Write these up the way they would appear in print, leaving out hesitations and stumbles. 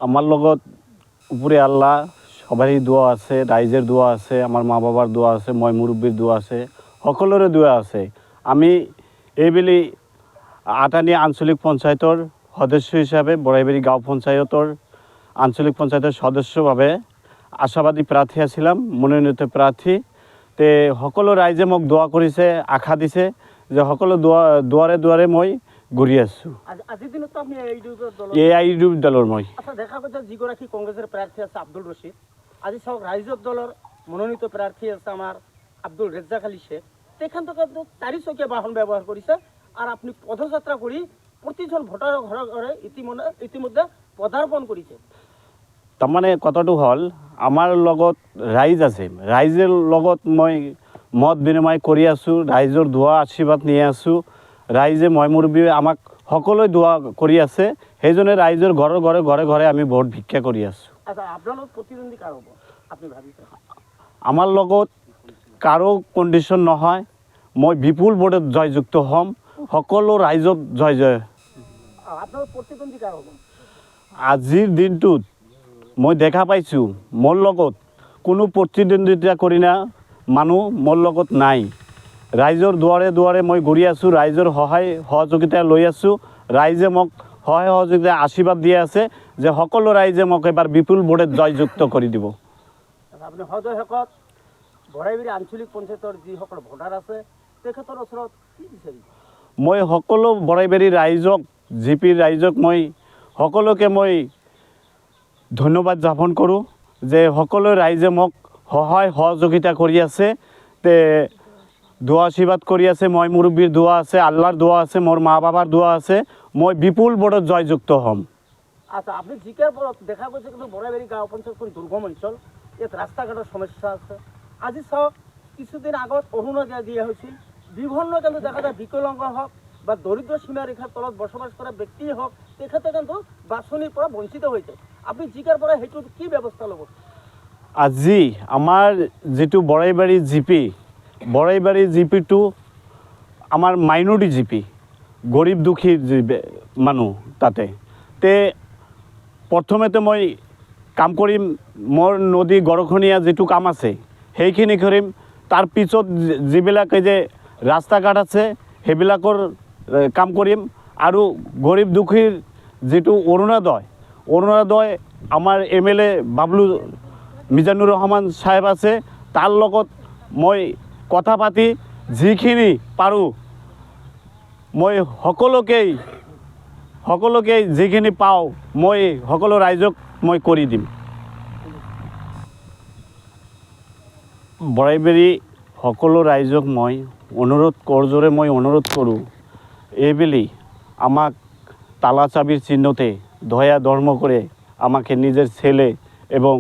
আমার লগত উপরে আল্লাহ সবারই দোয়া আছে, রাইজের দোয়া আছে, আমার মা বাবার দোয়া আছে, মই মুরব্বীর দোয়া আছে, সকলোৰে দোয়া আছে। আমি এইবেলি আটানী আঞ্চলিক পঞ্চায়তৰ সদস্য হিচাপে বৰাইবাৰী গাঁও পঞ্চায়তৰ আঞ্চলিক পঞ্চায়তৰ সদস্যভাৱে আশাবাদী প্ৰাৰ্থী আছিলাম, মনোনীত প্ৰাৰ্থী। তে সকলো ৰাইজে মোক দোয়া কৰিছে, আশা দিছে যে সকলো দুৱাৰে দুৱাৰে মই ঘূৰি আছোঁ। আজিৰ দিনত আপনি AIUDF দলৰ মই। আচ্ছা, দেখা গৈছে যিগৰাকী কংগ্ৰেছৰ প্ৰাৰ্থী আছে আব্দুল ৰছিদ, আজি চাওক ৰাইজৰ দলৰ মনোনীত প্ৰাৰ্থী আছে আমাৰ আব্দুল ৰেজ্জাক আলী শেখ, তেখেতক চাৰিচকীয়া বাহন ব্যৱহাৰ কৰিছে আৰু আপুনি পদযাত্ৰা কৰি প্ৰতিজন ভোটাৰৰ ঘৰে ঘৰে ইতিমধ্যে পদাৰ্পণ কৰিছে। তাৰমানে কথাটো হ'ল আমাৰ লগত ৰাইজ আছে, ৰাইজৰ লগত মই মত বিনিময় কৰি আছোঁ, ৰাইজৰ দোৱা আশীৰ্বাদ নি আছোঁ। ৰাইজে মই মুৰব্বীয়ে আমাক সকলোৱে দোৱা কৰি আছে, সেইজনে ৰাইজৰ ঘৰে ঘৰে ঘৰে ঘৰে আমি ভোট ভিক্ষা কৰি আছোঁ। আচ্ছা, আপোনাৰ লগত প্ৰতিদ্বন্দ্বী কাৰ হ'ব আপুনি ভাবিছে? আমাৰ লগত কাৰো কণ্ডিশ্যন নহয়, মই বিপুল ভোটত জয়যুক্ত হ'ম, সকলো ৰাইজত জয় জয়। আপোনাৰ প্ৰতিদ্বন্দ্বী কাৰ হ'ব? আজিৰ দিনটোত মই দেখা পাইছোঁ মোৰ লগত কোনো প্ৰতিদ্বন্দ্বিতা কৰি না মানুহ মোৰ লগত নাই। ৰাইজৰ দুৱাৰে দুৱাৰে মই ঘূৰি আছোঁ, ৰাইজৰ সহায় সহযোগিতা লৈ আছোঁ, ৰাইজে মোক সহায় সহযোগিতা আশীৰ্বাদ দি আছে যে সকলো ৰাইজে মোক এবাৰ বিপুল ভোটত জয়যুক্ত কৰি দিব। আপুনি সদয় শেষত বৰাইবাৰী আঞ্চলিক পঞ্চায়তৰ যিসকল ভোটাৰ আছে তেখেতৰ ওচৰত কি বিচাৰিব? মই সকলো বৰাইবাৰী ৰাইজক, জিপিৰ ৰাইজক মই সকলোকে মই ধন্যবাদ জ্ঞাপন কৰোঁ যে সকলো ৰাইজে মোক সহায় সহযোগিতা কৰি আছে, তে দোৱা আশীৰ্বাদ কৰি আছে, মই মুৰব্বীৰ দোৱা আছে, আল্লাহৰ দোৱা আছে, মোৰ মা বাবাৰ দোৱা আছে, মই বিপুল ভোটত জয়যুক্ত হ'ম। আচ্ছা, আপনি জিকেৰ পৰ দেখা গৈছে কিন্তু বৰাইবাৰী গাঁও পঞ্চায়তখন দুৰ্গম অঞ্চল, ইয়াত ৰাস্তা ঘাটৰ সমস্যা আছে। আজি চাওক, কিছুদিন আগত অৰুণোদয় দিয়া হৈছিল, বিভিন্ন কিন্তু দেখা যায় বিকলাংগ হওক বা দৰিদ্ৰ সীমাৰেখাৰ তলত বসবাস কৰা ব্যক্তিয়ে হওক, তেখেতে কিন্তু বাছনিৰ পৰা বঞ্চিত হৈছে। আপুনি জিকেৰ পৰা সেইটো কি ব্যৱস্থা ল'ব? আজি আমাৰ যিটো বৰাইবাৰী জিপিটো আমাৰ মাইনৰিটি জিপি, গৰীব দুখী মানুহ তাতে। তে প্ৰথমতে মই কাম কৰিম, মোৰ নদী গৰখনীয়া যিটো কাম আছে সেইখিনি কৰিম। তাৰ পিছত যিবিলাকে যে ৰাস্তা ঘাট আছে সেইবিলাকৰ কাম কৰিম। আৰু গৰীব দুখীৰ যিটো অৰুণোদয় আমাৰ MLA বাবলু মিজানুৰ ৰহমান চাহেব আছে, তাৰ লগত মই কথা পাতি যিখিনি পাৰোঁ মই সকলোকে যিখিনি পাওঁ মই সকলো ৰাইজক মই কৰি দিম। বৰাইবাৰী সকলো ৰাইজক মই অনুৰোধ কৰোঁ, এইবেলি আমাক তালা চাবির চিহ্নতে দয়া ধর্ম করে আমাকে নিজের ছেলে এবং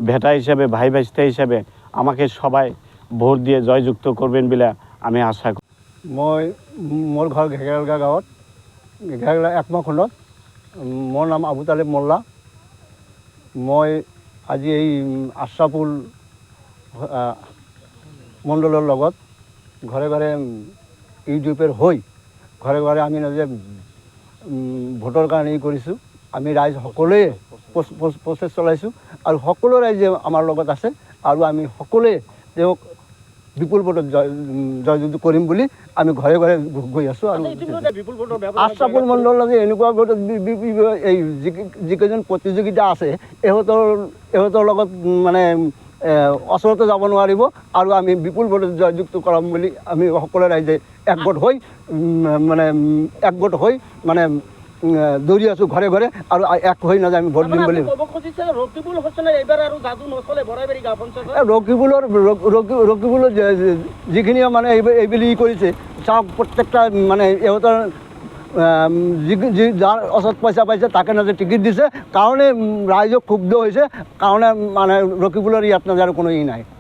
ভেটা হিসাবে, ভাই ভাইস্তা হিসাবে আমাকে সবাই ভোট দিয়ে জয়যুক্ত করবেন বলে আমি আশা করি। মই মোৰ ঘৰ ঘেগেৰালগা গাঁৱত, ঘেগেৰালগা একমাখণ্ডত। মোৰ নাম আবু তালেব মোল্লা। মই আজি এই আশ্ৰাপুল মণ্ডলৰ লগত ঘৰে ঘৰে ইউডিএফৰ হৈ ঘৰে ঘৰে আমি নিজে ভোটৰ কাৰণে কৰিছোঁ। আমি ৰাইজ সকলোৱে প্ৰচেছ চলাইছোঁ আৰু সকলো ৰাইজে আমাৰ লগত আছে আৰু আমি সকলোৱে তেওঁক বিপুল ভোটত জয়যুক্ত কৰিম বুলি আমি ঘৰে ঘৰে গৈ আছোঁ। আৰু আশ্ৰাপুল মণ্ডলত এনেকুৱা ভোটত এই যিকেইজন প্ৰতিযোগিতা আছে ইহঁতৰ লগত মানে ওচৰতে যাব নোৱাৰিব আৰু আমি বিপুল ভোটত জয়যুক্ত কৰাম বুলি আমি সকলো ৰাইজে একগোট হৈ দৌৰি আছোঁ ঘৰে ঘৰে আৰু এক হৈ নাযায় আমি ভোট দিম বুলি। ৰকিবুলৰ যিখিনি মানে এইবেলি কৰিছে চাওক, প্ৰত্যেকটা মানে ইহঁতৰ যাৰ ওচৰত পইচা পাইছে তাকে নাযায় টিকেট দিছে কাৰণে ৰাইজক ক্ষুব্ধ হৈছে কাৰণে মানে ৰকিবুলৰ ইয়াত নাযায় কোনো নাই।